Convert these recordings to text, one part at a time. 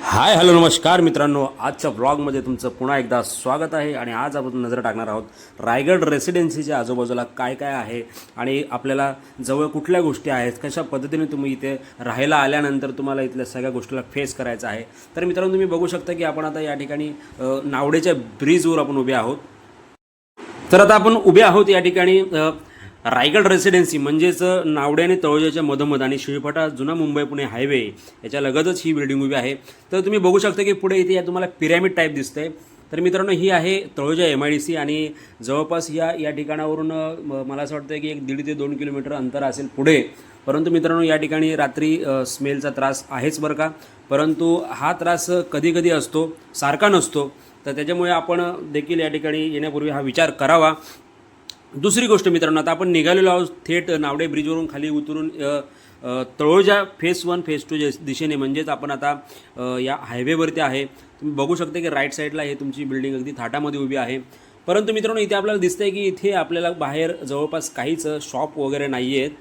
Hi hello नमस्कार मित्रांनो, आजच्या व्लॉगमध्ये तुमचं पुन्हा एकदा स्वागत आहे. आणि आज आपण नजर टाकणार आहोत रायगड रेसिडेन्सीच्या आजूबाजूला काय काय आहे आणि आपल्याला जवळ कुठल्या गोष्टी आहेत, कशा पद्धतीने तुम्ही इथे राहायला आल्यानंतर तुम्हाला इथल्या सगळ्या गोष्टीला फेस करायचं आहे. तर मित्रांनो, तुम्ही बघू शकता की आपण आता या ठिकाणी नावडेच्या ब्रिजवर आपण उभे आहोत. तर आता आपण उभे आहोत या ठिकाणी रायगड रेसिडेन्सी म्हणजेच नावडे आणि तळोजाच्या मधोमध आणि शिळफाटा जुना मुंबई पुणे हायवे याच्या लगतच ही बिल्डिंग उभी आहे. तर तुम्ही बघू शकता की पुढे इथे तुम्हाला पिरॅमिड टाईप दिसतंय. तर मित्रांनो, ही आहे तळोजा MIDC आणि जवळपास या ठिकाणावरून मला असं वाटतं की 1.5 ते 2 किलोमीटर अंतर असेल पुढे. परंतु मित्रांनो, या ठिकाणी रात्री स्मेलचा त्रास आहेच बरं का, परंतु हा त्रास कधी कधी असतो, सारखा नसतो. तर त्याच्यामुळे आपण देखील या ठिकाणी येण्यापूर्वी हा विचार करावा. दुसरी गोष्ट मित्रांनो, आता आपण निघालेलो आहोत थेट नावडे ब्रिजवरून खाली उतरून तळोजा फेस 1 फेस 2 दिशेने, म्हणजेच आपण आता या हायवेवरती आहे. तुम्ही बघू शकता की राईट साईडला हे तुमची बिल्डिंग अगदी थाटामध्ये उभी आहे. परंतु मित्रांनो, इथे आपल्याला दिसतंय की इथे आपल्याला बाहेर जवळपास काहीच शॉप वगैरे नाही आहेत,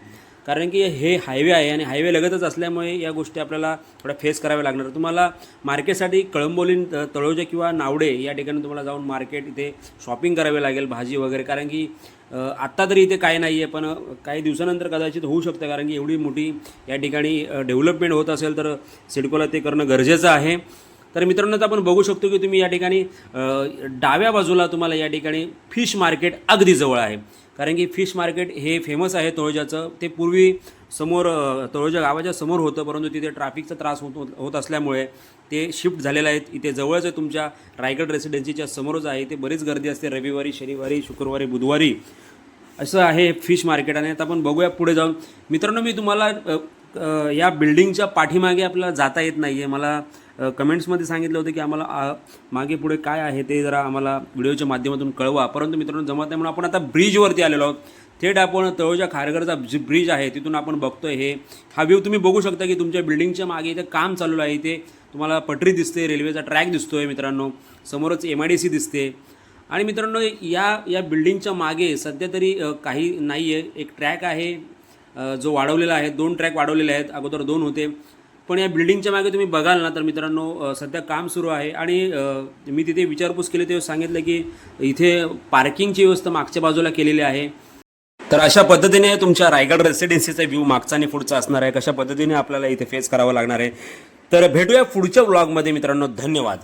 कारण की हे हायवे आहे आणि हायवे लगतच असल्यामुळे या गोष्टी आपल्याला थोड्या फेस कराव्या लागणार. तुम्हाला मार्केटसाठी कळंबोली, तळोजा किंवा नावडे या ठिकाणी तुम्हाला जाऊन मार्केट इथे शॉपिंग करावे लागेल, भाजी वगैरे, कारण की आत्ता तरी इथे काय नाही आहे, पण काही दिवसानंतर कदाचित होऊ शकतं, कारण की एवढी मोठी या ठिकाणी डेव्हलपमेंट होत असेल तर सिडकोला ते करणं गरजेचं आहे. तर मित्रांनो, आता आपण बघू शकतो की तुम्ही या ठिकाणी डाव्या बाजूला तुम्हाला या ठिकाणी फिश मार्केट अगदी जवळ आहे, कारण की फिश मार्केट हे फेमस आहे तळोजाचं. ते पूर्वी समोर तळोजा गावाच्या समोर होतं, परंतु तिथे ट्रॅफिकचा त्रास होत असल्यामुळे ते शिफ्ट झालेलं आहे. इथे जवळच आहे, तुमच्या रायगड रेसिडेन्सीच्या समोरच आहे. इथे बरीच गर्दी असते रविवारी, शनिवारी, शुक्रवारी, बुधवारी, असं आहे फिश मार्केट. आणि आता आपण बघूया पुढे जाऊन. मित्रांनो, मी तुम्हाला या बिल्डिंगच्या पाठीमागे आपल्याला जाता येत नाही आहे. मला कमेंट्समध्ये सांगितलं होतं की आम्हाला मागे पुढे काय आहे ते जरा आम्हाला व्हिडिओच्या माध्यमातून कळवा, परंतु मित्रांनो जमत नाही, म्हणून आपण आता ब्रिजवरती आलेलो आहोत. थेट आपण तळोजा खारघरचा ब्रिज आहे तिथून आपण बघतोय. हा व्ह्यू तुम्ही बघू शकता की तुमच्या बिल्डिंगच्या मागे इथे काम चालू आहे. इथे तुम्हाला पटरी दिसते, रेल्वेचा ट्रॅक दिसतोय मित्रांनो, समोरच MIDC दिसते. आणि मित्रांनो, या बिल्डिंगच्या मागे सध्या तरी काही नाही आहे. एक ट्रॅक आहे जो वाढवलेला आहे, 2 ट्रॅक वाढवलेले आहेत, अगोदर 2 होते. पण या बिल्डिंगच्या मागे तुम्ही बघाल ना तर मित्रांनो सध्या काम सुरू आहे. आणि मी तिथे विचारपूस केली तेव्हा सांगितलं की इथे पार्किंगची व्यवस्था मागच्या बाजूला केलेली आहे. तर अशा पद्धतीने तुमच्या रायगड रेसिडेन्सीचा व्ह्यू मागचा आणि पुढचा असणार आहे. कशा पद्धतीने आपल्याला इथे फेस करावं लागणार आहे. तर भेटूया पुढच्या व्लॉगमध्ये मित्रांनो. धन्यवाद.